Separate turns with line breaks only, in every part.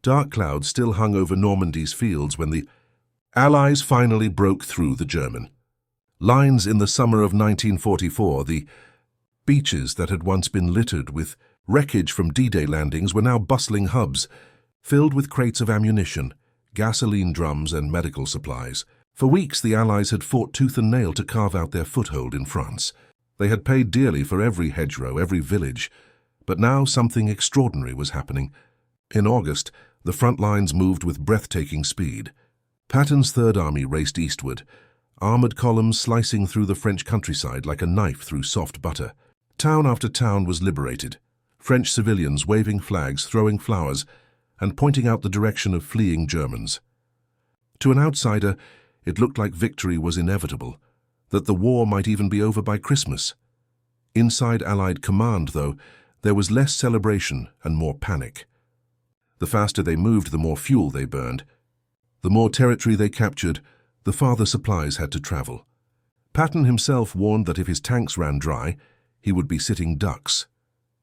Dark clouds still hung over Normandy's fields when the Allies finally broke through the German lines in the summer of 1944. The beaches that had once been littered with wreckage from D-Day landings were now bustling hubs, filled with crates of ammunition, gasoline drums, and medical supplies. For weeks, the Allies had fought tooth and nail to carve out their foothold in France. They had paid dearly for every hedgerow, every village, but now something extraordinary was happening. In August, the front lines moved with breathtaking speed. Patton's Third Army raced eastward, armored columns slicing through the French countryside like a knife through soft butter. Town after town was liberated, French civilians waving flags, throwing flowers, and pointing out the direction of fleeing Germans. To an outsider, it looked like victory was inevitable, that the war might even be over by Christmas. Inside Allied command, though, there was less celebration and more panic. The faster they moved, the more fuel they burned. The more territory they captured, the farther supplies had to travel. Patton himself warned that if his tanks ran dry, he would be sitting ducks,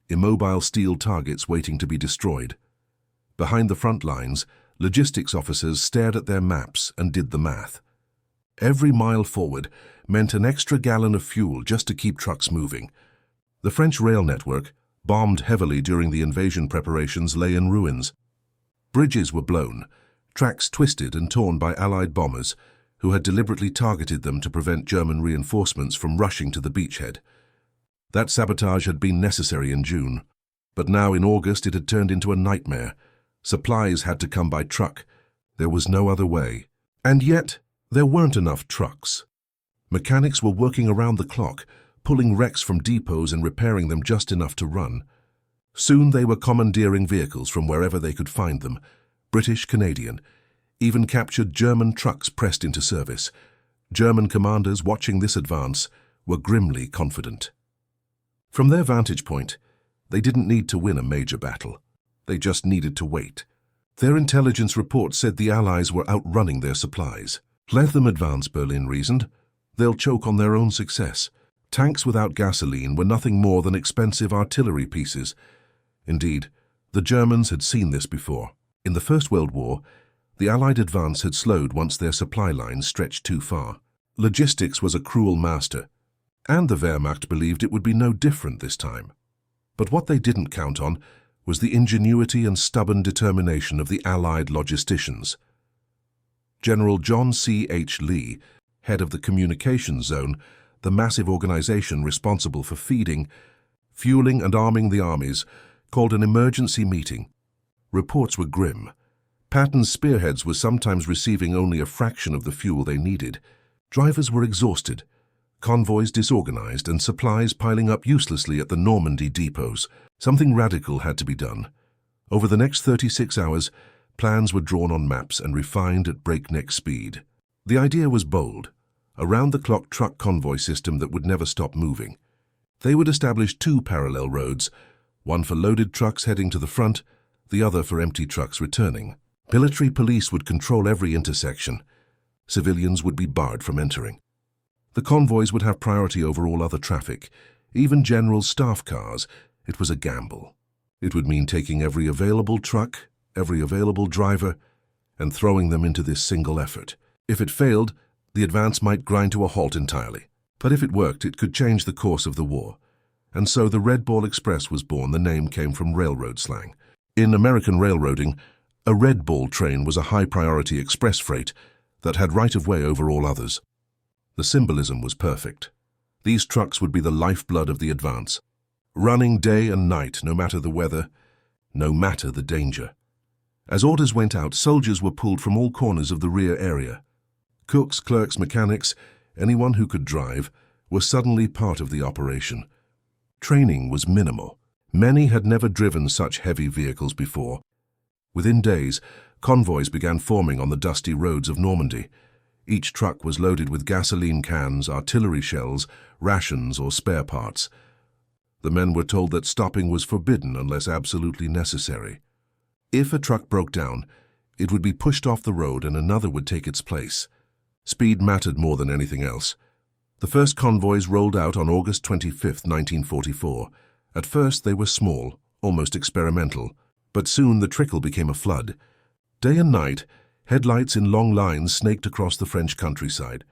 immobile steel targets waiting to be destroyed. Behind the front lines, logistics officers stared at their maps and did the math. Every mile forward meant an extra gallon of fuel just to keep trucks moving. The French rail network, bombed heavily during the invasion preparations, lay in ruins. Bridges were blown, tracks twisted and torn by Allied bombers, who had deliberately targeted them to prevent German reinforcements from rushing to the beachhead. That sabotage had been necessary in June, but now in August it had turned into a nightmare. Supplies had to come by truck. There was no other way. And yet, there weren't enough trucks. Mechanics were working around the clock, pulling wrecks from depots and repairing them just enough to run. Soon they were commandeering vehicles from wherever they could find them, British, Canadian, even captured German trucks pressed into service. German commanders watching this advance were grimly confident. From their vantage point, they didn't need to win a major battle. They just needed to wait. Their intelligence reports said the Allies were outrunning their supplies. Let them advance, Berlin reasoned. They'll choke on their own success. Tanks without gasoline were nothing more than expensive artillery pieces. Indeed, the Germans had seen this before. In the First World War, the Allied advance had slowed once their supply lines stretched too far. Logistics was a cruel master, and the Wehrmacht believed it would be no different this time. But what they didn't count on was the ingenuity and stubborn determination of the Allied logisticians. General John C. H. Lee, head of the Communications Zone, the massive organization responsible for feeding, fueling and arming the armies, called an emergency meeting. Reports were grim. Patton's spearheads were sometimes receiving only a fraction of the fuel they needed. Drivers were exhausted, convoys disorganized, and supplies piling up uselessly at the Normandy depots. Something radical had to be done. Over the next 36 hours, plans were drawn on maps and refined at breakneck speed. The idea was bold, a round-the-clock truck convoy system that would never stop moving. They would establish two parallel roads, one for loaded trucks heading to the front, the other for empty trucks returning. Military police would control every intersection. Civilians would be barred from entering. The convoys would have priority over all other traffic, even general staff cars. It was a gamble. It would mean taking every available truck, every available driver, and throwing them into this single effort. If it failed, the advance might grind to a halt entirely. But if it worked, it could change the course of the war. And so the Red Ball Express was born. The name came from railroad slang. In American railroading, a Red Ball train was a high-priority express freight that had right-of-way over all others. The symbolism was perfect. These trucks would be the lifeblood of the advance, running day and night, no matter the weather, no matter the danger. As orders went out, soldiers were pulled from all corners of the rear area. Cooks, clerks, mechanics, anyone who could drive, were suddenly part of the operation. Training was minimal. Many had never driven such heavy vehicles before. Within days, convoys began forming on the dusty roads of Normandy. Each truck was loaded with gasoline cans, artillery shells, rations, or spare parts. The men were told that stopping was forbidden unless absolutely necessary. If a truck broke down, it would be pushed off the road and another would take its place. Speed mattered more than anything else. The first convoys rolled out on August 25, 1944. At first they were small, almost experimental, but soon the trickle became a flood. Day and night, headlights in long lines snaked across the French countryside.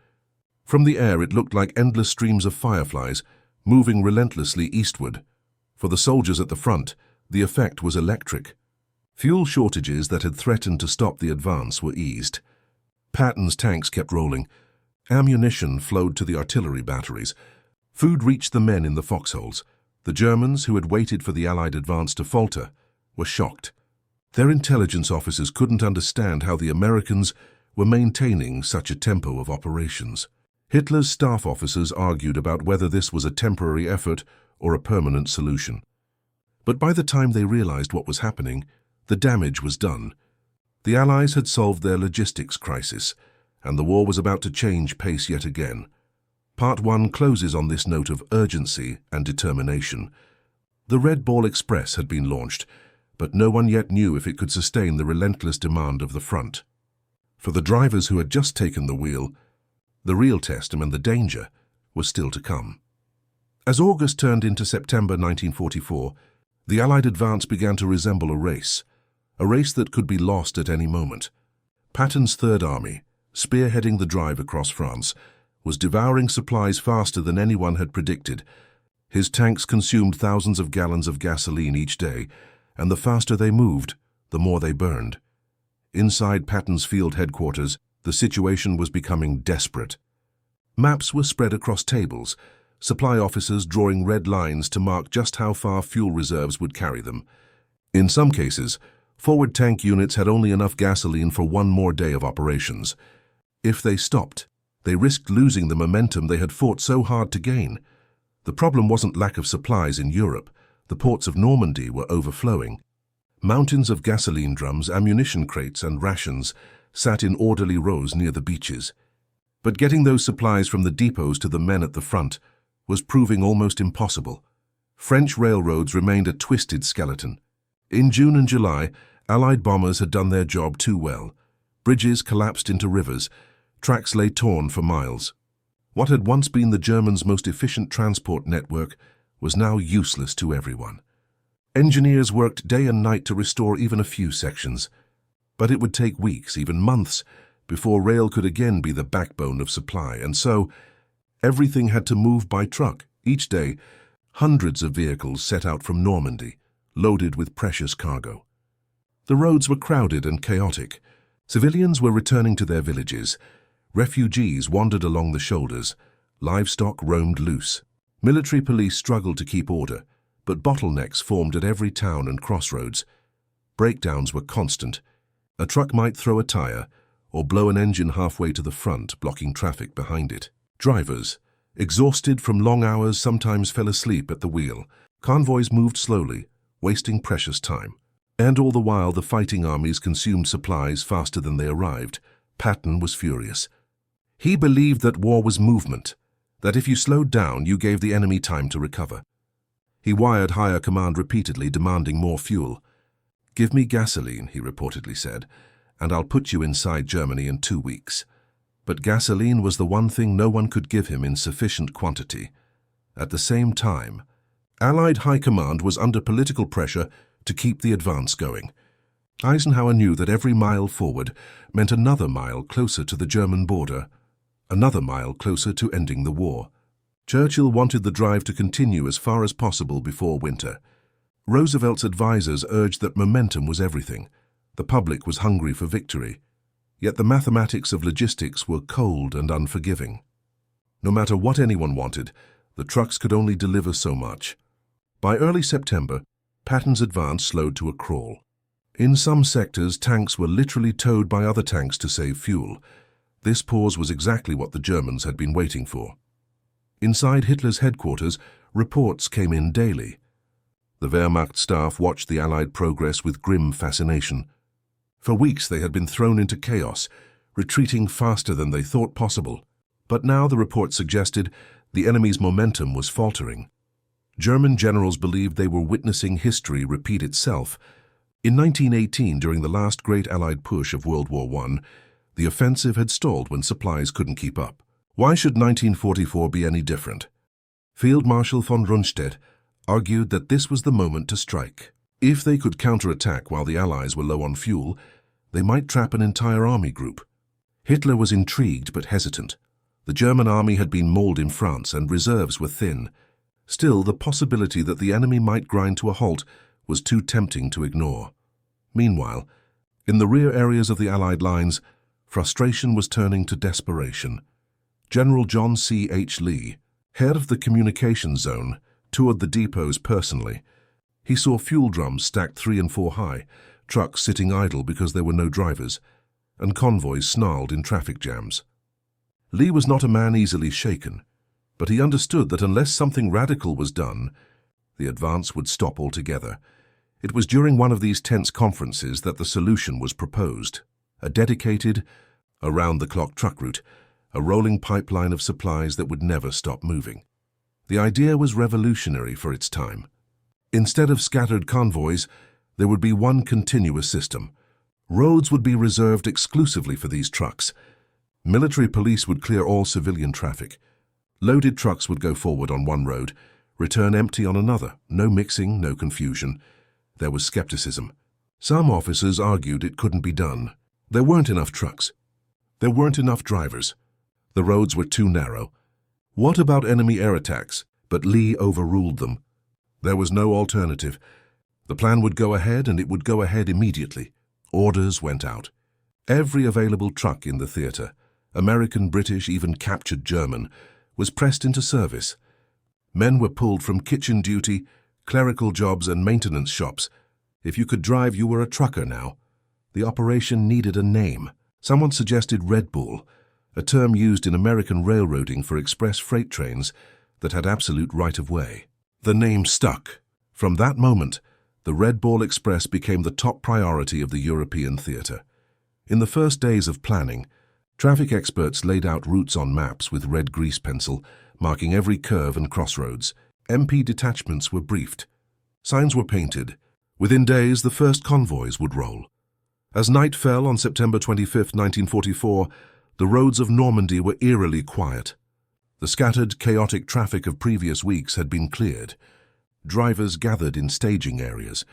From the air it looked like endless streams of fireflies, moving relentlessly eastward. For the soldiers at the front, the effect was electric. Fuel shortages that had threatened to stop the advance were eased. Patton's tanks kept rolling. Ammunition flowed to the artillery batteries. Food reached the men in the foxholes. The Germans, who had waited for the Allied advance to falter, were shocked. Their intelligence officers couldn't understand how the Americans were maintaining such a tempo of operations. Hitler's staff officers argued about whether this was a temporary effort or a permanent solution. But by the time they realized what was happening, the damage was done. The Allies had solved their logistics crisis, and the war was about to change pace yet again. Part 1 closes on this note of urgency and determination. The Red Ball Express had been launched, but no one yet knew if it could sustain the relentless demand of the front. For the drivers who had just taken the wheel, the real test and the danger was still to come. As August turned into September 1944, the Allied advance began to resemble a race that could be lost at any moment. Patton's Third Army, spearheading the drive across France, was devouring supplies faster than anyone had predicted. His tanks consumed thousands of gallons of gasoline each day, and the faster they moved, the more they burned. Inside Patton's field headquarters, the situation was becoming desperate. Maps were spread across tables, supply officers drawing red lines to mark just how far fuel reserves would carry them. In some cases, forward tank units had only enough gasoline for one more day of operations. If they stopped, they risked losing the momentum they had fought so hard to gain. The problem wasn't lack of supplies in Europe. The ports of Normandy were overflowing. Mountains of gasoline drums, ammunition crates, and rations sat in orderly rows near the beaches. But getting those supplies from the depots to the men at the front was proving almost impossible. French railroads remained a twisted skeleton. In June and July, Allied bombers had done their job too well. Bridges collapsed into rivers. Tracks lay torn for miles. What had once been the Germans' most efficient transport network was now useless to everyone. Engineers worked day and night to restore even a few sections. But it would take weeks, even months, before rail could again be the backbone of supply, and so everything had to move by truck. Each day, hundreds of vehicles set out from Normandy, loaded with precious cargo. The roads were crowded and chaotic. Civilians were returning to their villages. Refugees wandered along the shoulders. Livestock roamed loose. Military police struggled to keep order, but bottlenecks formed at every town and crossroads. Breakdowns were constant. A truck might throw a tire or blow an engine halfway to the front, blocking traffic behind it. Drivers, exhausted from long hours, sometimes fell asleep at the wheel. Convoys moved slowly, wasting precious time. And all the while, the fighting armies consumed supplies faster than they arrived. Patton was furious. He believed that war was movement, that if you slowed down, you gave the enemy time to recover. He wired higher command repeatedly, demanding more fuel. "Give me gasoline," he reportedly said, "and I'll put you inside Germany in 2 weeks." But gasoline was the one thing no one could give him in sufficient quantity. At the same time, Allied high command was under political pressure to keep the advance going. Eisenhower knew that every mile forward meant another mile closer to the German border, another mile closer to ending the war. Churchill wanted the drive to continue as far as possible before winter. Roosevelt's advisers urged that momentum was everything. The public was hungry for victory. Yet the mathematics of logistics were cold and unforgiving. No matter what anyone wanted, the trucks could only deliver so much. By early September, Patton's advance slowed to a crawl. In some sectors, tanks were literally towed by other tanks to save fuel. This pause was exactly what the Germans had been waiting for. Inside Hitler's headquarters, reports came in daily. The Wehrmacht staff watched the Allied progress with grim fascination. For weeks they had been thrown into chaos, retreating faster than they thought possible. But now the report suggested the enemy's momentum was faltering. German generals believed they were witnessing history repeat itself. In 1918, during the last great Allied push of World War I, the offensive had stalled when supplies couldn't keep up. Why should 1944 be any different? Field Marshal von Rundstedt argued that this was the moment to strike. If they could counterattack while the Allies were low on fuel, They might trap an entire army group. Hitler was intrigued but hesitant. The German army had been mauled in France and reserves were thin. Still, the possibility that the enemy might grind to a halt was too tempting to ignore. Meanwhile, in the rear areas of the Allied lines, frustration was turning to desperation. General John C. H. Lee, head of the communications zone, toured the depots personally. He saw fuel drums stacked 3 and 4 high, trucks sitting idle because there were no drivers, and convoys snarled in traffic jams. Lee was not a man easily shaken, but he understood that unless something radical was done, the advance would stop altogether. It was during one of these tense conferences that the solution was proposed: a dedicated, around-the-clock truck route, a rolling pipeline of supplies that would never stop moving. The idea was revolutionary for its time. Instead of scattered convoys, there would be one continuous system. Roads would be reserved exclusively for these trucks. Military police would clear all civilian traffic. Loaded trucks would go forward on one road, return empty on another. No mixing, no confusion. There was skepticism. Some officers argued it couldn't be done. There weren't enough trucks. There weren't enough drivers. The roads were too narrow. What about enemy air attacks? But Lee overruled them. There was no alternative. The plan would go ahead, and it would go ahead immediately. Orders went out. Every available truck in the theater, American, British, even captured German, was pressed into service. Men were pulled from kitchen duty, clerical jobs, and maintenance shops. If you could drive, you were a trucker now. The operation needed a name. Someone suggested Red Bull, a term used in American railroading for express freight trains that had absolute right-of-way. The name stuck. From that moment, the Red Bull Express became the top priority of the European theater. In the first days of planning, traffic experts laid out routes on maps with red grease pencil, marking every curve and crossroads. MP detachments were briefed. Signs were painted. Within days, the first convoys would roll. As night fell on September 25, 1944, the roads of Normandy were eerily quiet. The scattered, chaotic traffic of previous weeks had been cleared. Drivers gathered in staging areas.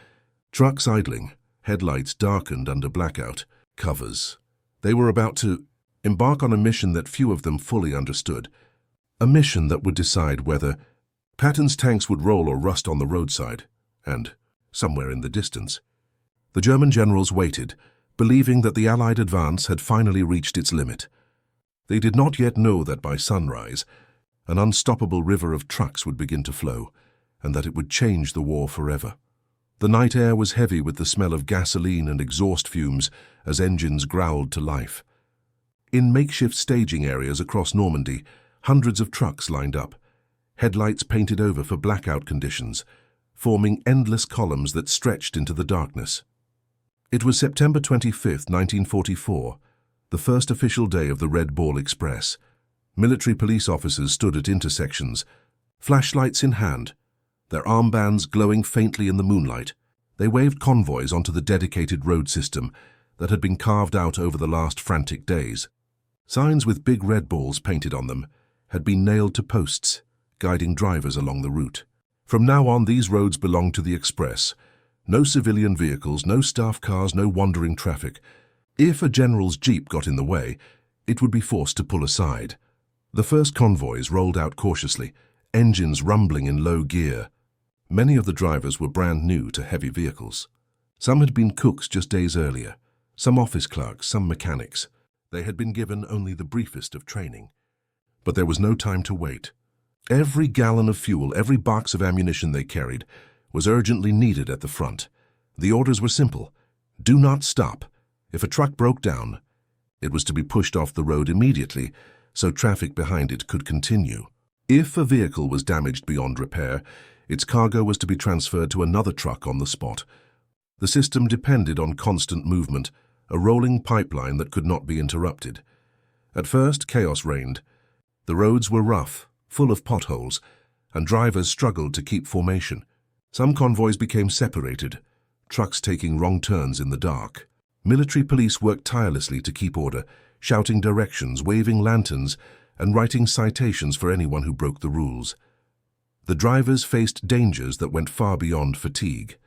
Trucks idling, headlights darkened under blackout covers. They were about to embark on a mission that few of them fully understood. A mission that would decide whether Patton's tanks would roll or rust on the roadside, and somewhere in the distance. The German generals waited, believing that the Allied advance had finally reached its limit. They did not yet know that by sunrise, an unstoppable river of trucks would begin to flow, and that it would change the war forever. The night air was heavy with the smell of gasoline and exhaust fumes as engines growled to life. In makeshift staging areas across Normandy, hundreds of trucks lined up, headlights painted over for blackout conditions, forming endless columns that stretched into the darkness. It was September 25, 1944, the first official day of the Red Bull Express. Military police officers stood at intersections, flashlights in hand, their armbands glowing faintly in the moonlight. They waved convoys onto the dedicated road system that had been carved out over the last frantic days. Signs with big red balls painted on them had been nailed to posts, guiding drivers along the route. From now on, these roads belonged to the Express. No civilian vehicles, no staff cars, no wandering traffic. If a general's jeep got in the way, it would be forced to pull aside. The first convoys rolled out cautiously, engines rumbling in low gear. Many of the drivers were brand new to heavy vehicles. Some had been cooks just days earlier, some office clerks, some mechanics. They had been given only the briefest of training. But there was no time to wait. Every gallon of fuel, every box of ammunition they carried was urgently needed at the front. The orders were simple: do not stop. If a truck broke down, it was to be pushed off the road immediately so traffic behind it could continue. If a vehicle was damaged beyond repair, its cargo was to be transferred to another truck on the spot. The system depended on constant movement, a rolling pipeline that could not be interrupted. At first, chaos reigned. The roads were rough, full of potholes, and drivers struggled to keep formation. Some convoys became separated, trucks taking wrong turns in the dark. Military police worked tirelessly to keep order, shouting directions, waving lanterns, and writing citations for anyone who broke the rules. The drivers faced dangers that went far beyond fatigue.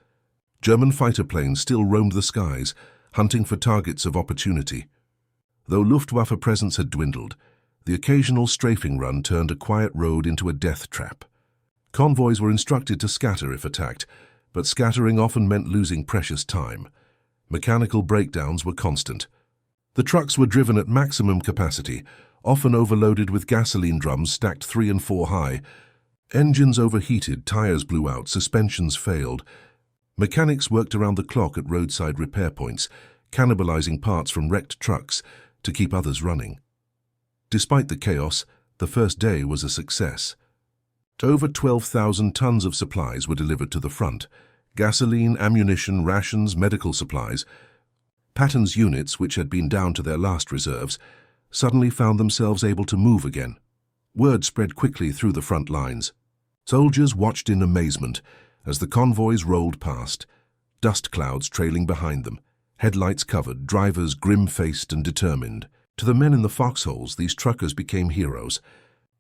German fighter planes still roamed the skies, hunting for targets of opportunity. Though Luftwaffe presence had dwindled, the occasional strafing run turned a quiet road into a death trap. Convoys were instructed to scatter if attacked, but scattering often meant losing precious time. Mechanical breakdowns were constant. The trucks were driven at maximum capacity, often overloaded with gasoline drums stacked 3 and 4 high. Engines overheated, tires blew out, suspensions failed. Mechanics worked around the clock at roadside repair points, cannibalizing parts from wrecked trucks to keep others running. Despite the chaos, the first day was a success. Over 12,000 tons of supplies were delivered to the front: gasoline, ammunition, rations, medical supplies. Patton's units, which had been down to their last reserves, suddenly found themselves able to move again. Word spread quickly through the front lines. Soldiers watched in amazement as the convoys rolled past, dust clouds trailing behind them, headlights covered, drivers grim-faced and determined. To the men in the foxholes, these truckers became heroes.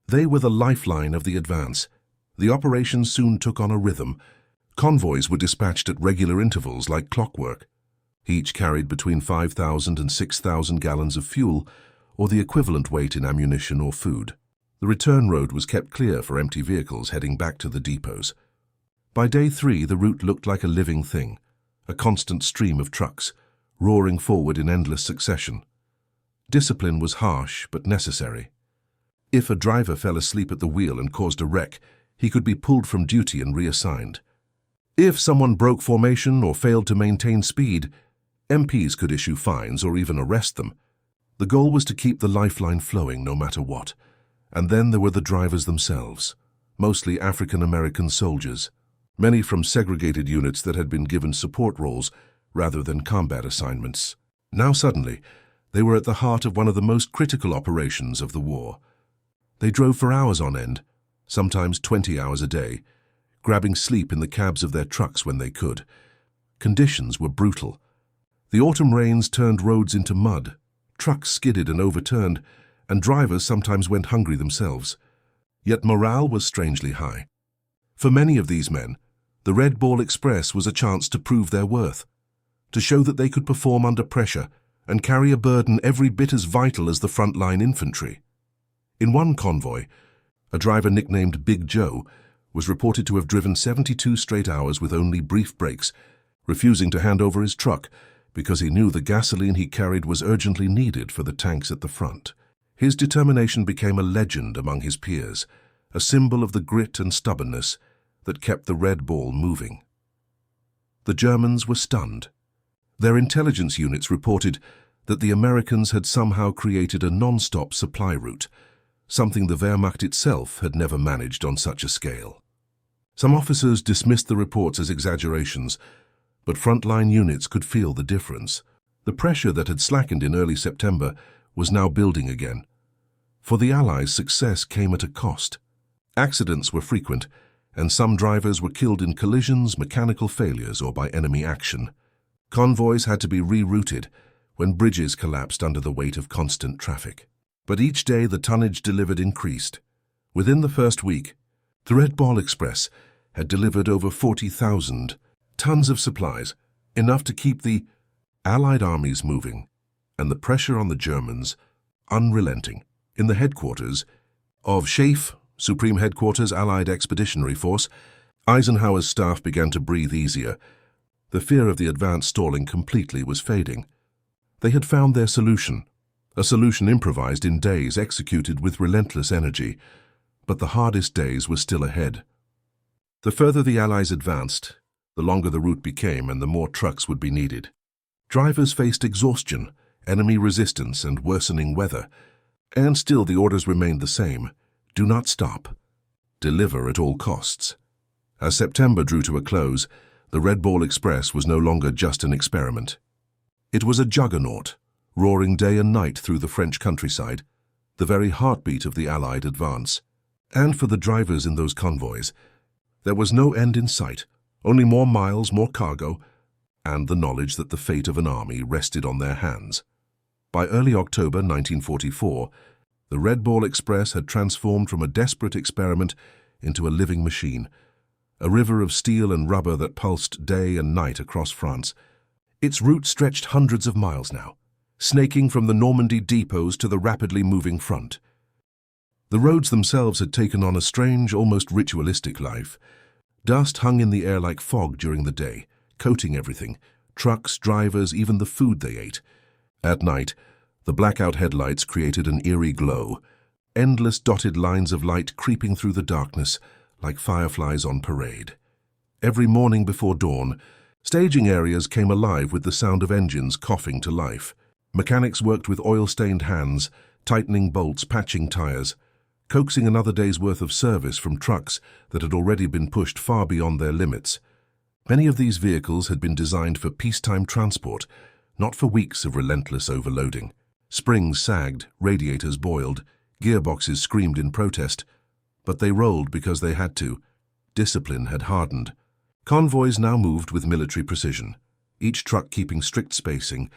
They were the lifeline of the advance. The operation soon took on a rhythm. Convoys were dispatched at regular intervals like clockwork. Each carried between 5,000 and 6,000 gallons of fuel, or the equivalent weight in ammunition or food. The return road was kept clear for empty vehicles heading back to the depots. By day 3, the route looked like a living thing, a constant stream of trucks, roaring forward in endless succession. Discipline was harsh but necessary. If a driver fell asleep at the wheel and caused a wreck, he could be pulled from duty and reassigned. If someone broke formation or failed to maintain speed, MPs could issue fines or even arrest them. The goal was to keep the lifeline flowing no matter what. And then there were the drivers themselves, mostly African-American soldiers, many from segregated units that had been given support roles rather than combat assignments. Now suddenly, they were at the heart of one of the most critical operations of the war. They drove for hours on end, sometimes 20 hours a day, grabbing sleep in the cabs of their trucks when they could. Conditions were brutal. The autumn rains turned roads into mud, trucks skidded and overturned, and drivers sometimes went hungry themselves. Yet morale was strangely high. For many of these men, the Red Ball Express was a chance to prove their worth, to show that they could perform under pressure and carry a burden every bit as vital as the frontline infantry. In one convoy, a driver nicknamed Big Joe was reported to have driven 72 straight hours with only brief breaks, refusing to hand over his truck because he knew the gasoline he carried was urgently needed for the tanks at the front. His determination became a legend among his peers, a symbol of the grit and stubbornness that kept the Red Ball moving. The Germans were stunned. Their intelligence units reported that the Americans had somehow created a nonstop supply route, something the Wehrmacht itself had never managed on such a scale. Some officers dismissed the reports as exaggerations, but frontline units could feel the difference. The pressure that had slackened in early September was now building again. For the Allies, success came at a cost. Accidents were frequent, and some drivers were killed in collisions, mechanical failures, or by enemy action. Convoys had to be rerouted when bridges collapsed under the weight of constant traffic. But each day the tonnage delivered increased. Within the first week, the Red Ball Express had delivered over 40,000 tons of supplies, enough to keep the Allied armies moving, and the pressure on the Germans unrelenting. In the headquarters of SHAEF, Supreme Headquarters Allied Expeditionary Force, Eisenhower's staff began to breathe easier. The fear of the advance stalling completely was fading. They had found their solution, a solution improvised in days, executed with relentless energy. But the hardest days were still ahead. The further the Allies advanced, the longer the route became and the more trucks would be needed. Drivers faced exhaustion, enemy resistance, and worsening weather. And still the orders remained the same: do not stop. Deliver at all costs. As September drew to a close, the Red Ball Express was no longer just an experiment. It was a juggernaut, roaring day and night through the French countryside, the very heartbeat of the Allied advance. And for the drivers in those convoys, there was no end in sight, only more miles, more cargo, and the knowledge that the fate of an army rested on their hands. By early October 1944, the Red Ball Express had transformed from a desperate experiment into a living machine, a river of steel and rubber that pulsed day and night across France. Its route stretched hundreds of miles now, snaking from the Normandy depots to the rapidly moving front. The roads themselves had taken on a strange, almost ritualistic life. Dust hung in the air like fog during the day, coating everything: trucks, drivers, even the food they ate. At night, the blackout headlights created an eerie glow, endless dotted lines of light creeping through the darkness like fireflies on parade. Every morning before dawn, staging areas came alive with the sound of engines coughing to life. Mechanics worked with oil-stained hands, tightening bolts, patching tires, coaxing another day's worth of service from trucks that had already been pushed far beyond their limits. Many of these vehicles had been designed for peacetime transport, not for weeks of relentless overloading. Springs sagged, radiators boiled, gearboxes screamed in protest, but they rolled because they had to. Discipline had hardened. Convoys now moved with military precision, each truck keeping strict spacing,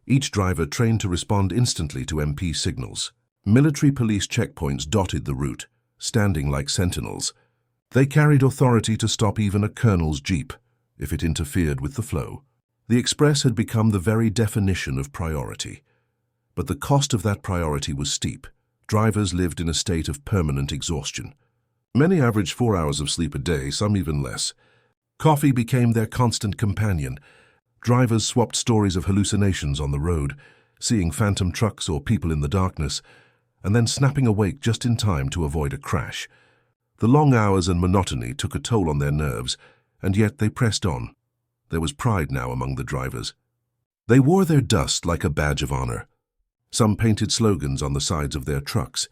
each driver trained to respond instantly to MP signals. Military police checkpoints dotted the route, standing like sentinels. They carried authority to stop even a colonel's jeep if it interfered with the flow. The express had become the very definition of priority. But the cost of that priority was steep. Drivers lived in a state of permanent exhaustion. Many averaged 4 hours of sleep a day, some even less. Coffee became their constant companion. Drivers swapped stories of hallucinations on the road, seeing phantom trucks or people in the darkness, and then snapping awake just in time to avoid a crash. The long hours and monotony took a toll on their nerves, and yet they pressed on. There was pride now among the drivers. They wore their dust like a badge of honor. Some painted slogans on the sides of their trucks: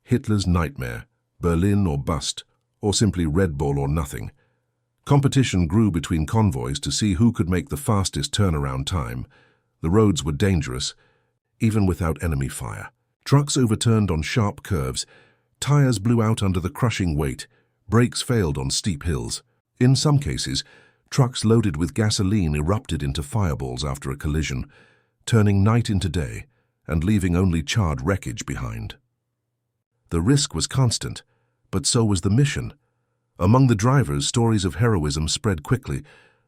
Hitler's nightmare, Berlin or bust, or simply Red Bull or nothing. Competition grew between convoys to see who could make the fastest turnaround time. The roads were dangerous, even without enemy fire. Trucks overturned on sharp curves, tires blew out under the crushing weight, brakes failed on steep hills. In some cases, trucks loaded with gasoline erupted into fireballs after a collision, turning night into day and leaving only charred wreckage behind. The risk was constant, but so was the mission. Among the drivers, stories of heroism spread quickly.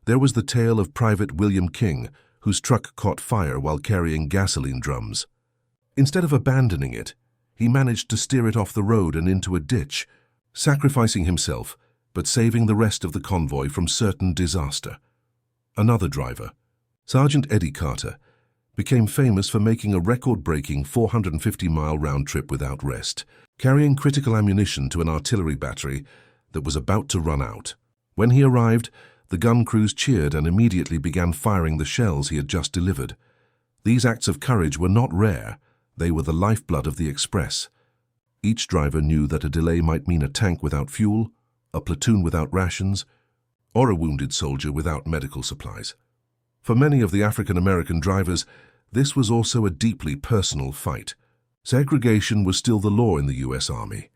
There was the tale of Private William King, whose truck caught fire while carrying gasoline drums. Instead of abandoning it, he managed to steer it off the road and into a ditch, sacrificing himself but saving the rest of the convoy from certain disaster. Another driver, Sergeant Eddie Carter, became famous for making a record-breaking 450-mile round trip without rest, carrying critical ammunition to an artillery battery that was about to run out. When he arrived, the gun crews cheered and immediately began firing the shells he had just delivered. These acts of courage were not rare. They were the lifeblood of the express. Each driver knew that a delay might mean a tank without fuel, a platoon without rations, or a wounded soldier without medical supplies. For many of the African-American drivers, this was also a deeply personal fight. Segregation was still the law in the U.S. Army.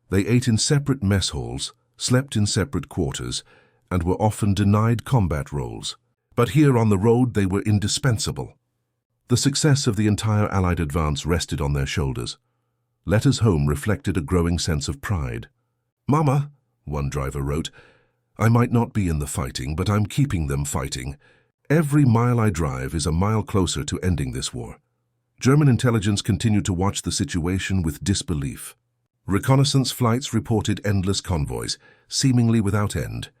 They ate in separate mess halls, slept in separate quarters, and were often denied combat roles. But here on the road they were indispensable. The success of the entire Allied advance rested on their shoulders. Letters home reflected a growing sense of pride. "Mama," one driver wrote, "I might not be in the fighting, but I'm keeping them fighting. Every mile I drive is a mile closer to ending this war." German intelligence continued to watch the situation with disbelief. Reconnaissance flights reported endless convoys, seemingly without end.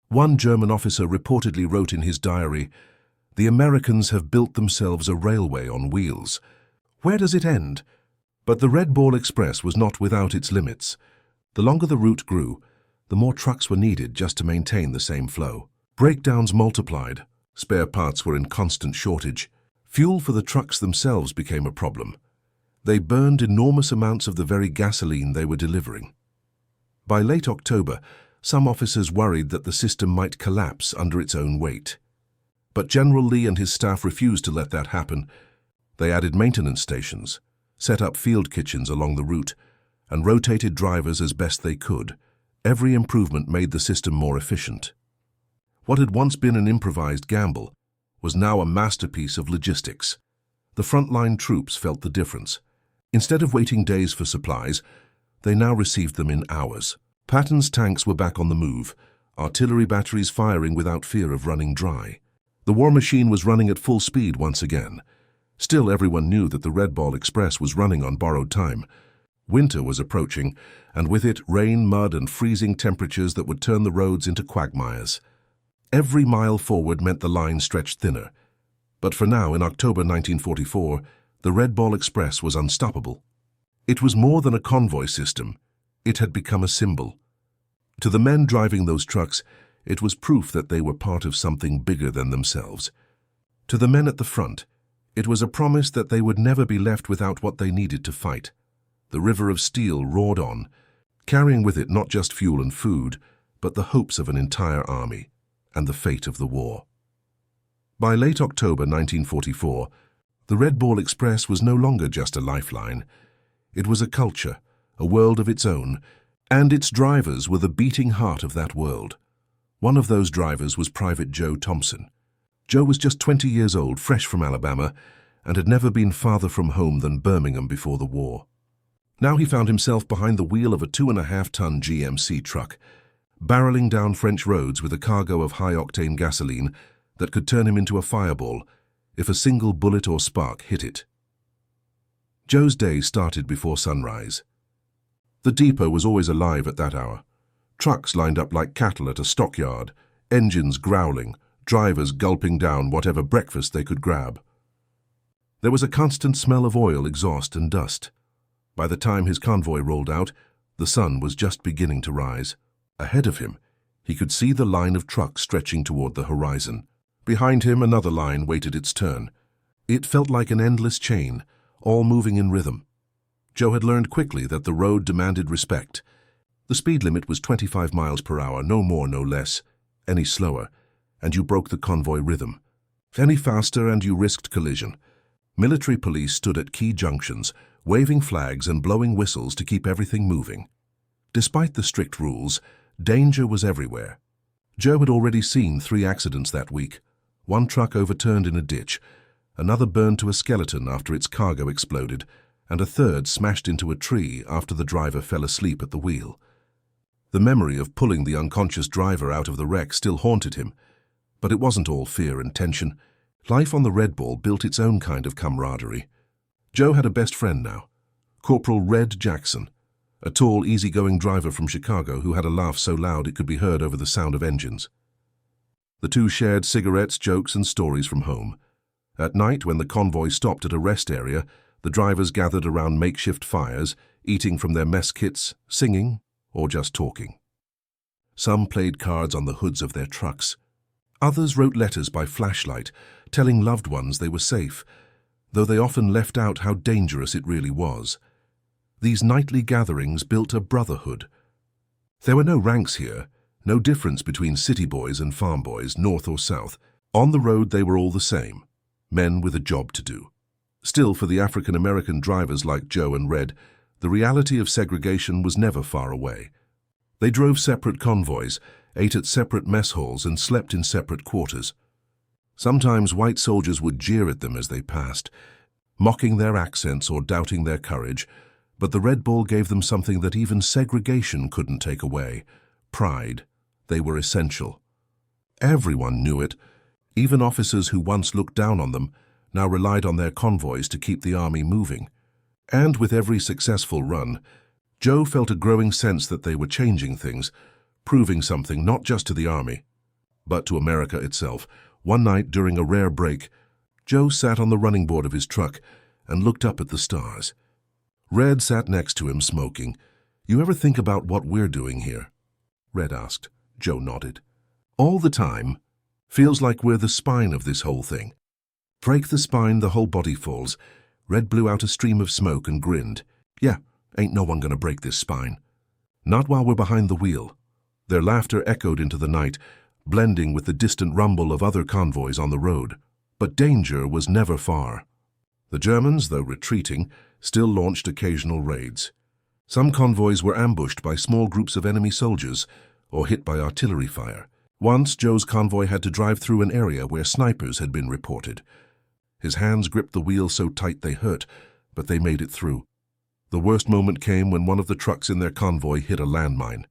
One German officer reportedly wrote in his diary, "The Americans have built themselves a railway on wheels. Where does it end?" But the Red Ball Express was not without its limits. The longer the route grew, the more trucks were needed just to maintain the same flow. Breakdowns multiplied. Spare parts were in constant shortage. Fuel for the trucks themselves became a problem. They burned enormous amounts of the very gasoline they were delivering. By late October, some officers worried that the system might collapse under its own weight. But General Lee and his staff refused to let that happen. They added maintenance stations, set up field kitchens along the route, and rotated drivers as best they could. Every improvement made the system more efficient. What had once been an improvised gamble was now a masterpiece of logistics. The frontline troops felt the difference. Instead of waiting days for supplies, they now received them in hours. Patton's tanks were back on the move, artillery batteries firing without fear of running dry. The war machine was running at full speed once again. Still, everyone knew that the Red Ball Express was running on borrowed time. Winter was approaching, and with it rain, mud, and freezing temperatures that would turn the roads into quagmires. Every mile forward meant the line stretched thinner. But for now, in October 1944, the Red Ball Express was unstoppable. It was more than a convoy system. It had become a symbol. To the men driving those trucks, it was proof that they were part of something bigger than themselves. To the men at the front, it was a promise that they would never be left without what they needed to fight. The river of steel roared on, carrying with it not just fuel and food, but the hopes of an entire army and the fate of the war. By late October 1944, the Red Ball Express was no longer just a lifeline. It was a culture, a world of its own, and its drivers were the beating heart of that world. One of those drivers was Private Joe Thompson. Joe was just 20 years old, fresh from Alabama, and had never been farther from home than Birmingham before the war. Now he found himself behind the wheel of a 2.5-ton GMC truck, barreling down French roads with a cargo of high-octane gasoline that could turn him into a fireball if a single bullet or spark hit it. Joe's day started before sunrise. The depot was always alive at that hour. Trucks lined up like cattle at a stockyard, engines growling, drivers gulping down whatever breakfast they could grab. There was a constant smell of oil, exhaust, and dust. By the time his convoy rolled out, the sun was just beginning to rise. Ahead of him, he could see the line of trucks stretching toward the horizon. Behind him, another line waited its turn. It felt like an endless chain, all moving in rhythm. Joe had learned quickly that the road demanded respect. The speed limit was 25 miles per hour, no more, no less. Any slower, and you broke the convoy rhythm. Any faster, and you risked collision. Military police stood at key junctions, waving flags and blowing whistles to keep everything moving. Despite the strict rules, danger was everywhere. Joe had already seen 3 accidents that week. One truck overturned in a ditch, another burned to a skeleton after its cargo exploded, and a third smashed into a tree after the driver fell asleep at the wheel. The memory of pulling the unconscious driver out of the wreck still haunted him, but it wasn't all fear and tension. Life on the Red Ball built its own kind of camaraderie. Joe had a best friend now, Corporal Red Jackson, a tall, easygoing driver from Chicago who had a laugh so loud it could be heard over the sound of engines. The two shared cigarettes, jokes, and stories from home. At night, when the convoy stopped at a rest area, the drivers gathered around makeshift fires, eating from their mess kits, singing, or just talking. Some played cards on the hoods of their trucks. Others wrote letters by flashlight, telling loved ones they were safe, though they often left out how dangerous it really was. These nightly gatherings built a brotherhood. There were no ranks here, no difference between city boys and farm boys, north or south. On the road they were all the same, men with a job to do. Still, for the African-American drivers like Joe and Red, the reality of segregation was never far away. They drove separate convoys, ate at separate mess halls, and slept in separate quarters. Sometimes white soldiers would jeer at them as they passed, mocking their accents or doubting their courage, but the Red Ball gave them something that even segregation couldn't take away: pride. They were essential. Everyone knew it. Even officers who once looked down on them now relied on their convoys to keep the army moving. And with every successful run, Joe felt a growing sense that they were changing things, proving something not just to the army, but to America itself. One night during a rare break, Joe sat on the running board of his truck and looked up at the stars. Red sat next to him, smoking. "You ever think about what we're doing here?" Red asked. Joe nodded. "All the time. Feels like we're the spine of this whole thing. Break the spine, the whole body falls." Red blew out a stream of smoke and grinned. "Yeah, ain't no one gonna break this spine. Not while we're behind the wheel." Their laughter echoed into the night, blending with the distant rumble of other convoys on the road. But danger was never far. The Germans, though retreating, still launched occasional raids. Some convoys were ambushed by small groups of enemy soldiers or hit by artillery fire. Once, Joe's convoy had to drive through an area where snipers had been reported. His hands gripped the wheel so tight they hurt, but they made it through. The worst moment came when one of the trucks in their convoy hit a landmine.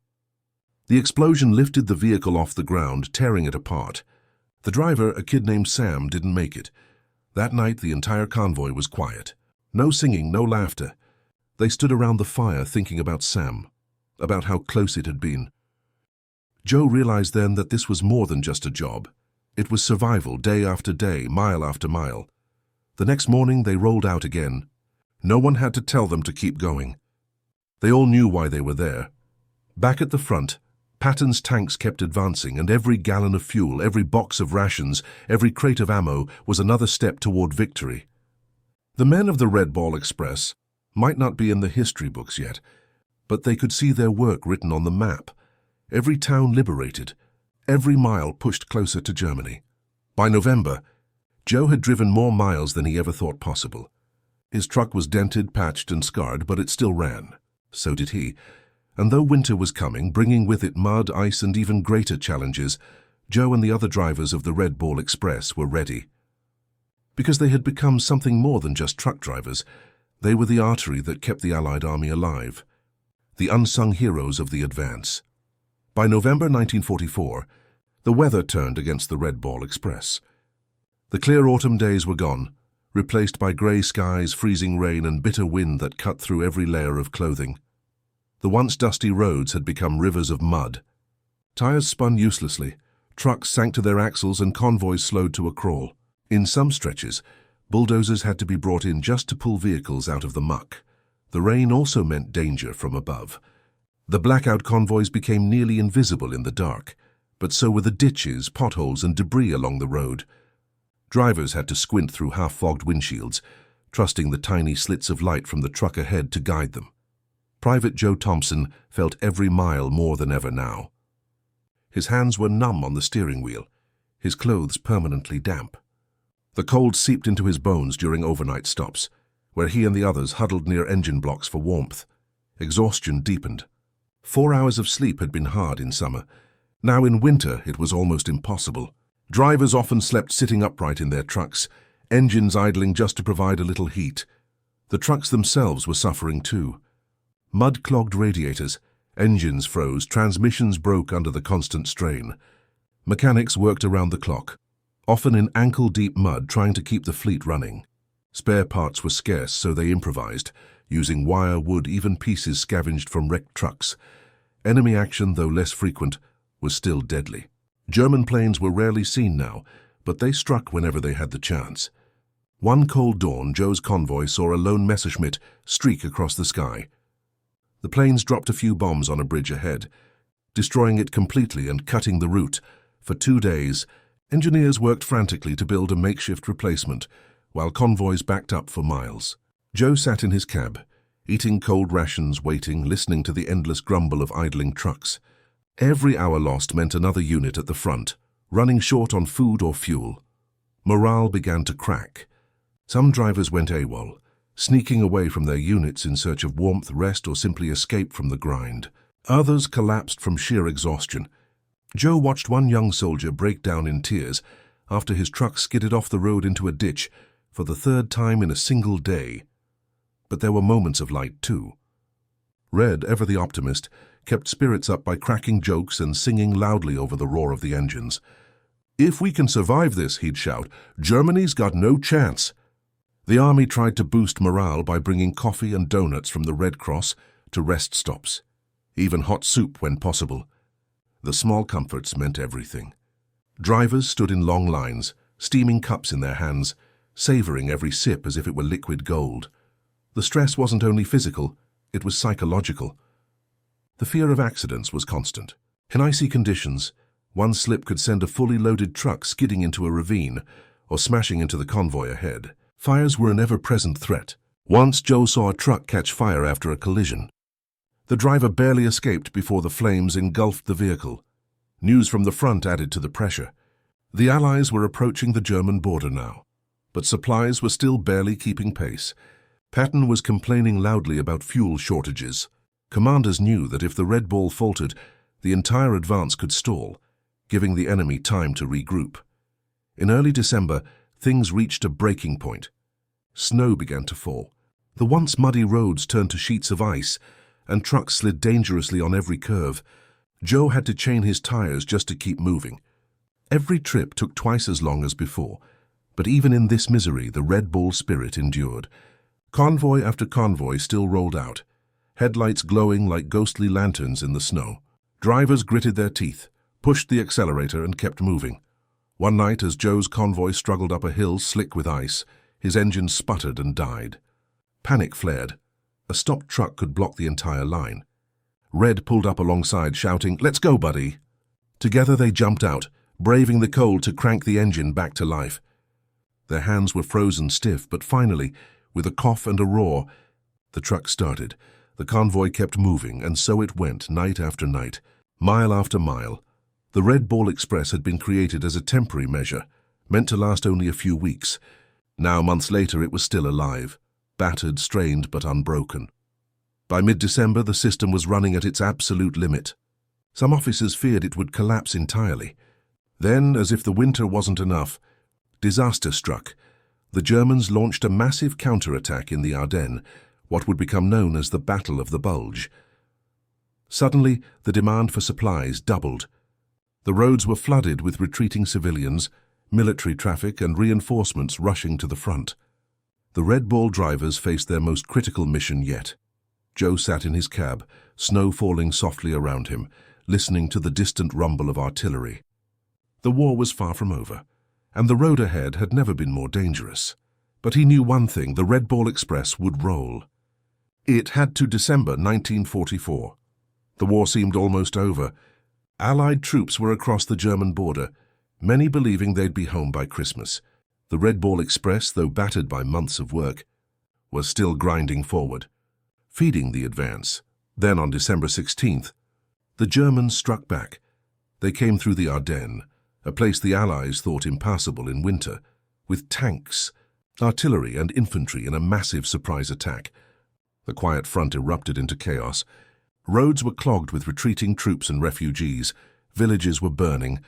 The explosion lifted the vehicle off the ground, tearing it apart. The driver, a kid named Sam, didn't make it. That night, the entire convoy was quiet. No singing, no laughter. They stood around the fire thinking about Sam, about how close it had been. Joe realized then that this was more than just a job. It was survival, day after day, mile after mile. The next morning, they rolled out again. No one had to tell them to keep going. They all knew why they were there. Back at the front, Patton's tanks kept advancing, and every gallon of fuel, every box of rations, every crate of ammo was another step toward victory. The men of the Red Ball Express might not be in the history books yet, but they could see their work written on the map. Every town liberated, every mile pushed closer to Germany. By November, Joe had driven more miles than he ever thought possible. His truck was dented, patched, and scarred, but it still ran. So did he. And though winter was coming, bringing with it mud, ice, and even greater challenges, Joe and the other drivers of the Red Ball Express were ready. Because they had become something more than just truck drivers, they were the artery that kept the Allied army alive, the unsung heroes of the advance. By November 1944, the weather turned against the Red Ball Express. The clear autumn days were gone, replaced by grey skies, freezing rain, and bitter wind that cut through every layer of clothing. The once dusty roads had become rivers of mud. Tires spun uselessly, trucks sank to their axles, and convoys slowed to a crawl. In some stretches, bulldozers had to be brought in just to pull vehicles out of the muck. The rain also meant danger from above. The blackout convoys became nearly invisible in the dark, but so were the ditches, potholes, and debris along the road. Drivers had to squint through half-fogged windshields, trusting the tiny slits of light from the truck ahead to guide them. Private Joe Thompson felt every mile more than ever now. His hands were numb on the steering wheel, his clothes permanently damp. The cold seeped into his bones during overnight stops, where he and the others huddled near engine blocks for warmth. Exhaustion deepened. 4 hours of sleep had been hard in summer. Now in winter it was almost impossible. Drivers often slept sitting upright in their trucks, engines idling just to provide a little heat. The trucks themselves were suffering too. Mud-clogged radiators, engines froze, transmissions broke under the constant strain. Mechanics worked around the clock, often in ankle-deep mud trying to keep the fleet running. Spare parts were scarce, so they improvised, using wire, wood, even pieces scavenged from wrecked trucks. Enemy action, though less frequent, was still deadly. German planes were rarely seen now, but they struck whenever they had the chance. One cold dawn, Joe's convoy saw a lone Messerschmitt streak across the sky. The planes dropped a few bombs on a bridge ahead, destroying it completely and cutting the route. For 2 days, engineers worked frantically to build a makeshift replacement, while convoys backed up for miles. Joe sat in his cab, eating cold rations, waiting, listening to the endless grumble of idling trucks. Every hour lost meant another unit at the front, running short on food or fuel. Morale began to crack. Some drivers went AWOL, sneaking away from their units in search of warmth, rest, or simply escape from the grind. Others collapsed from sheer exhaustion. Joe watched one young soldier break down in tears after his truck skidded off the road into a ditch for the 3rd time in a single day. But there were moments of light too. Red, ever the optimist, kept spirits up by cracking jokes and singing loudly over the roar of the engines. "If we can survive this," he'd shout, "Germany's got no chance." The army tried to boost morale by bringing coffee and donuts from the Red Cross to rest stops, even hot soup when possible. The small comforts meant everything. Drivers stood in long lines, steaming cups in their hands, savoring every sip as if it were liquid gold. The stress wasn't only physical, it was psychological. The fear of accidents was constant. In icy conditions, one slip could send a fully loaded truck skidding into a ravine or smashing into the convoy ahead. Fires were an ever-present threat. Once Joe saw a truck catch fire after a collision. The driver barely escaped before the flames engulfed the vehicle. News from the front added to the pressure. The Allies were approaching the German border now, but supplies were still barely keeping pace. Patton was complaining loudly about fuel shortages. Commanders knew that if the Red Ball faltered, the entire advance could stall, giving the enemy time to regroup. In early December, things reached a breaking point. Snow began to fall. The once muddy roads turned to sheets of ice, and trucks slid dangerously on every curve. Joe had to chain his tires just to keep moving. Every trip took twice as long as before, but even in this misery, the Red Ball spirit endured. Convoy after convoy still rolled out, headlights glowing like ghostly lanterns in the snow. Drivers gritted their teeth, pushed the accelerator, and kept moving. One night, as Joe's convoy struggled up a hill slick with ice, his engine sputtered and died. Panic flared. A stopped truck could block the entire line. Red pulled up alongside, shouting, "Let's go, buddy!" Together they jumped out, braving the cold to crank the engine back to life. Their hands were frozen stiff, but finally, with a cough and a roar, the truck started. The convoy kept moving, and so it went, night after night, mile after mile. The Red Ball Express had been created as a temporary measure, meant to last only a few weeks. Now, months later, it was still alive, battered, strained, but unbroken. By mid-December, the system was running at its absolute limit. Some officers feared it would collapse entirely. Then, as if the winter wasn't enough, disaster struck. The Germans launched a massive counterattack in the Ardennes, what would become known as the Battle of the Bulge. Suddenly, the demand for supplies doubled. The roads were flooded with retreating civilians, military traffic, and reinforcements rushing to the front. The Red Ball drivers faced their most critical mission yet. Joe sat in his cab, snow falling softly around him, listening to the distant rumble of artillery. The war was far from over, and the road ahead had never been more dangerous. But he knew one thing: the Red Ball Express would roll. It had to December 1944. The war seemed almost over. Allied troops were across the German border, many believing they'd be home by Christmas. The Red Ball Express, though battered by months of work, was still grinding forward, feeding the advance. Then on December 16th, the Germans struck back. They came through the Ardennes, a place the Allies thought impassable in winter, with tanks, artillery and infantry in a massive surprise attack. The quiet front erupted into chaos. Roads were clogged with retreating troops and refugees, villages were burning,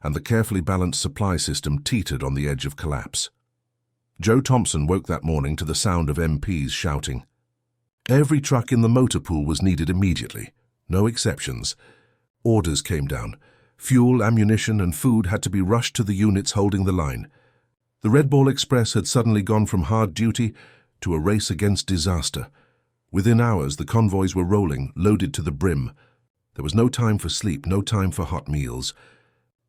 and the carefully balanced supply system teetered on the edge of collapse. Joe Thompson woke that morning to the sound of MPs shouting. Every truck in the motor pool was needed immediately, no exceptions. Orders came down. Fuel, ammunition, and food had to be rushed to the units holding the line. The Red Ball Express had suddenly gone from hard duty to a race against disaster. Within hours, the convoys were rolling, loaded to the brim. There was no time for sleep, no time for hot meals.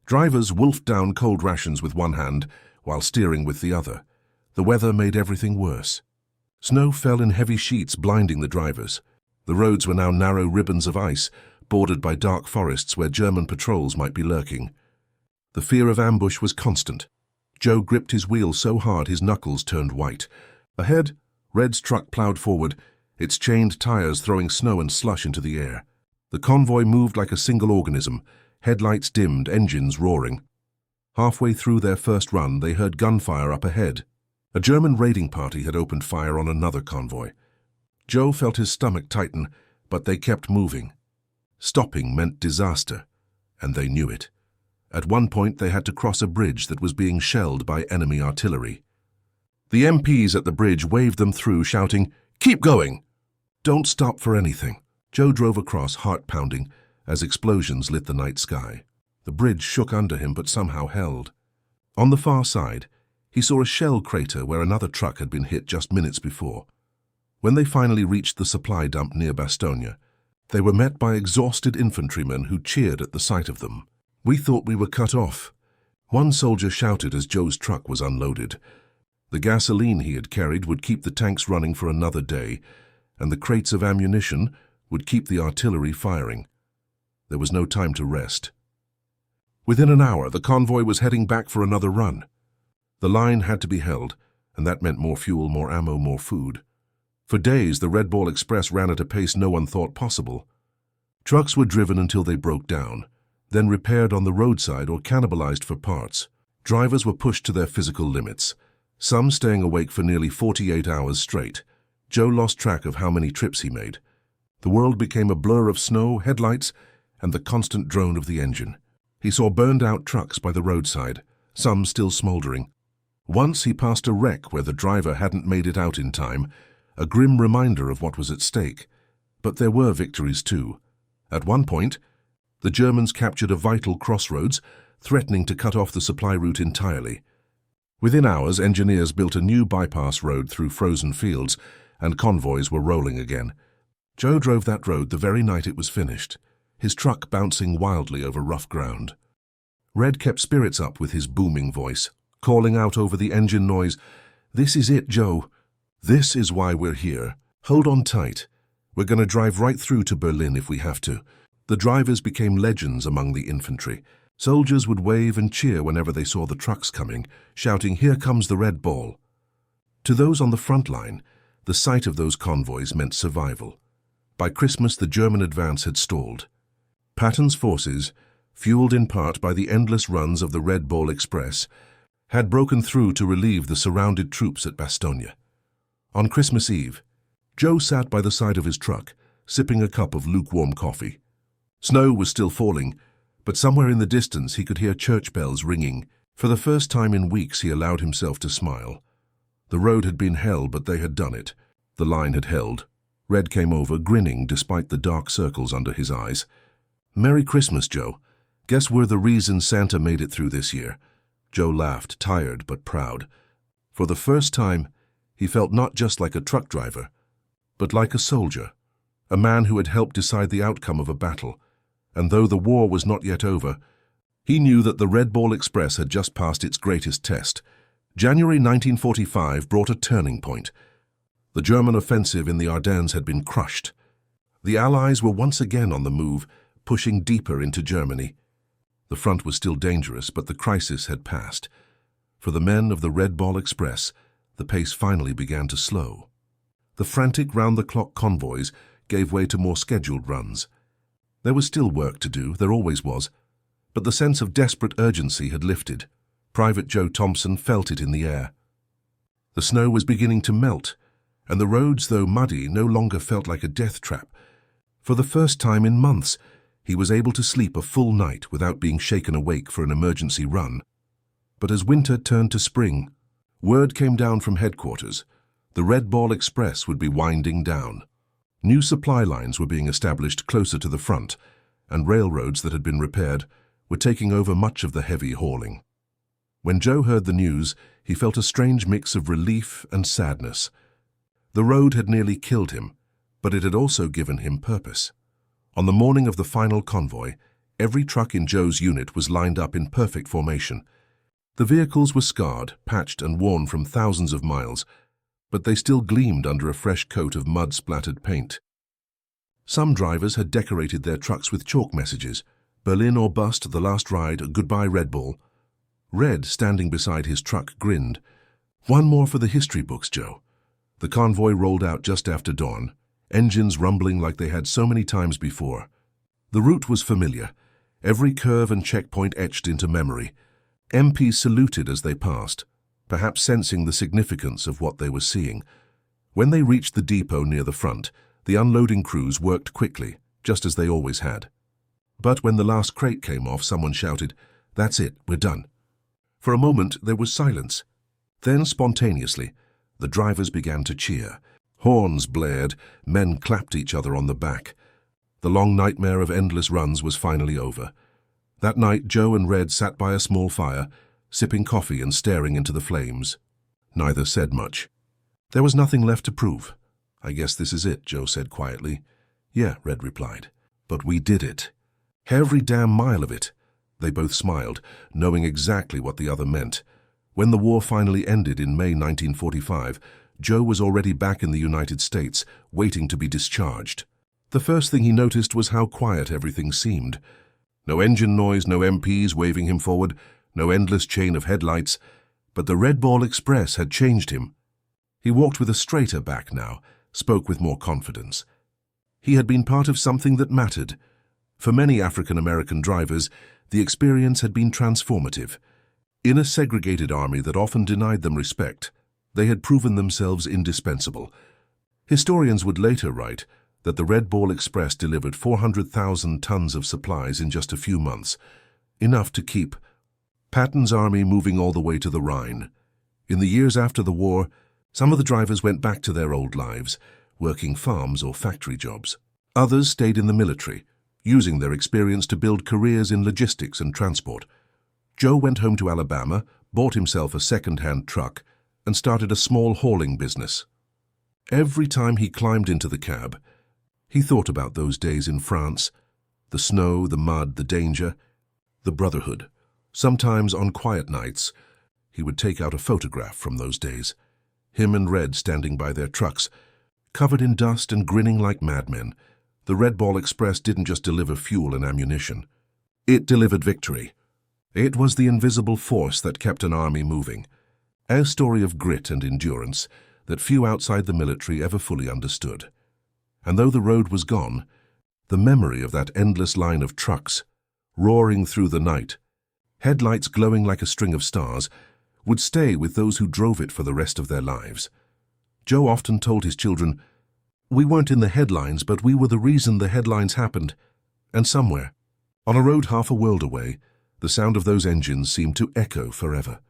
Drivers wolfed down cold rations with one hand while steering with the other. The weather made everything worse. Snow fell in heavy sheets, blinding the drivers. The roads were now narrow ribbons of ice, bordered by dark forests where German patrols might be lurking. The fear of ambush was constant. Joe gripped his wheel so hard his knuckles turned white. Ahead, Red's truck plowed forward, its chained tires throwing snow and slush into the air. The convoy moved like a single organism, headlights dimmed, engines roaring. Halfway through their first run, they heard gunfire up ahead. A German raiding party had opened fire on another convoy. Joe felt his stomach tighten, but they kept moving. Stopping meant disaster, and they knew it. At one point, they had to cross a bridge that was being shelled by enemy artillery. The MPs at the bridge waved them through, shouting, "Keep going! Don't stop for anything." Joe drove across, heart pounding, as explosions lit the night sky. The bridge shook under him, but somehow held. On the far side, he saw a shell crater where another truck had been hit just minutes before. When they finally reached the supply dump near Bastogne, they were met by exhausted infantrymen who cheered at the sight of them. "We thought we were cut off," one soldier shouted as Joe's truck was unloaded. The gasoline he had carried would keep the tanks running for another day, and the crates of ammunition would keep the artillery firing. There was no time to rest. Within an hour, the convoy was heading back for another run. The line had to be held, and that meant more fuel, more ammo, more food. For days, the Red Ball Express ran at a pace no one thought possible. Trucks were driven until they broke down, then repaired on the roadside or cannibalized for parts. Drivers were pushed to their physical limits, some staying awake for nearly 48 hours straight. Joe lost track of how many trips he made. The world became a blur of snow, headlights, and the constant drone of the engine. He saw burned-out trucks by the roadside, some still smoldering. Once he passed a wreck where the driver hadn't made it out in time, a grim reminder of what was at stake. But there were victories too. At one point, the Germans captured a vital crossroads threatening to cut off the supply route entirely. Within hours, engineers built a new bypass road through frozen fields, and convoys were rolling again. Joe drove that road the very night it was finished, his truck bouncing wildly over rough ground. Red kept spirits up with his booming voice, calling out over the engine noise, "This is it, Joe. This is why we're here. Hold on tight. We're going to drive right through to Berlin if we have to." The drivers became legends among the infantry. Soldiers would wave and cheer whenever they saw the trucks coming, shouting, "Here comes the Red Ball." To those on the front line, the sight of those convoys meant survival. By Christmas, the German advance had stalled. Patton's forces, fueled in part by the endless runs of the Red Ball Express, had broken through to relieve the surrounded troops at Bastogne. On Christmas Eve, Joe sat by the side of his truck, sipping a cup of lukewarm coffee. Snow was still falling, but somewhere in the distance he could hear church bells ringing. For the first time in weeks he allowed himself to smile. The road had been hell, but they had done it. The line had held. Red came over, grinning despite the dark circles under his eyes. "Merry Christmas, Joe. Guess we're the reason Santa made it through this year." Joe laughed, tired but proud. For the first time, he felt not just like a truck driver, but like a soldier, a man who had helped decide the outcome of a battle. And though the war was not yet over, he knew that the Red Ball Express had just passed its greatest test. January 1945 brought a turning point. The German offensive in the Ardennes had been crushed. The Allies were once again on the move, pushing deeper into Germany. The front was still dangerous, but the crisis had passed. For the men of the Red Ball Express, the pace finally began to slow. The frantic round-the-clock convoys gave way to more scheduled runs. There was still work to do, there always was, but the sense of desperate urgency had lifted. Private Joe Thompson felt it in the air. The snow was beginning to melt, and the roads, though muddy, no longer felt like a death trap. For the first time in months, he was able to sleep a full night without being shaken awake for an emergency run. But as winter turned to spring, word came down from headquarters. The Red Ball Express would be winding down. New supply lines were being established closer to the front, and railroads that had been repaired were taking over much of the heavy hauling. When Joe heard the news, he felt a strange mix of relief and sadness. The road had nearly killed him, but it had also given him purpose. On the morning of the final convoy, every truck in Joe's unit was lined up in perfect formation. The vehicles were scarred, patched, and worn from thousands of miles, but they still gleamed under a fresh coat of mud-splattered paint. Some drivers had decorated their trucks with chalk messages, "Berlin or bust, the last ride, goodbye Red Ball." Red, standing beside his truck, grinned. "One more for the history books, Joe." The convoy rolled out just after dawn, engines rumbling like they had so many times before. The route was familiar, every curve and checkpoint etched into memory. MPs saluted as they passed, perhaps sensing the significance of what they were seeing. When they reached the depot near the front, the unloading crews worked quickly, just as they always had. But when the last crate came off, someone shouted, "That's it, we're done." For a moment, there was silence. Then, spontaneously, the drivers began to cheer. Horns blared, men clapped each other on the back. The long nightmare of endless runs was finally over. That night, Joe and Red sat by a small fire, sipping coffee and staring into the flames. Neither said much. There was nothing left to prove. "I guess this is it," Joe said quietly. "Yeah," Red replied. "But we did it. Every damn mile of it." They both smiled, knowing exactly what the other meant. When the war finally ended in May 1945, Joe was already back in the United States, waiting to be discharged. The first thing he noticed was how quiet everything seemed. No engine noise, no MPs waving him forward, no endless chain of headlights. But the Red Ball Express had changed him. He walked with a straighter back now, spoke with more confidence. He had been part of something that mattered. For many African-American drivers, the experience had been transformative. In a segregated army that often denied them respect, they had proven themselves indispensable. Historians would later write that the Red Ball Express delivered 400,000 tons of supplies in just a few months, enough to keep Patton's army moving all the way to the Rhine. In the years after the war, some of the drivers went back to their old lives, working farms or factory jobs. Others stayed in the military, using their experience to build careers in logistics and transport. Joe went home to Alabama, bought himself a second-hand truck, and started a small hauling business. Every time he climbed into the cab, he thought about those days in France, the snow, the mud, the danger, the brotherhood. Sometimes on quiet nights, he would take out a photograph from those days, him and Red standing by their trucks, covered in dust and grinning like madmen. The Red Ball Express didn't just deliver fuel and ammunition. It delivered victory. It was the invisible force that kept an army moving, a story of grit and endurance that few outside the military ever fully understood. And though the road was gone, the memory of that endless line of trucks, roaring through the night, headlights glowing like a string of stars, would stay with those who drove it for the rest of their lives. Joe often told his children, "We weren't in the headlines, but we were the reason the headlines happened." And somewhere, on a road half a world away, the sound of those engines seemed to echo forever.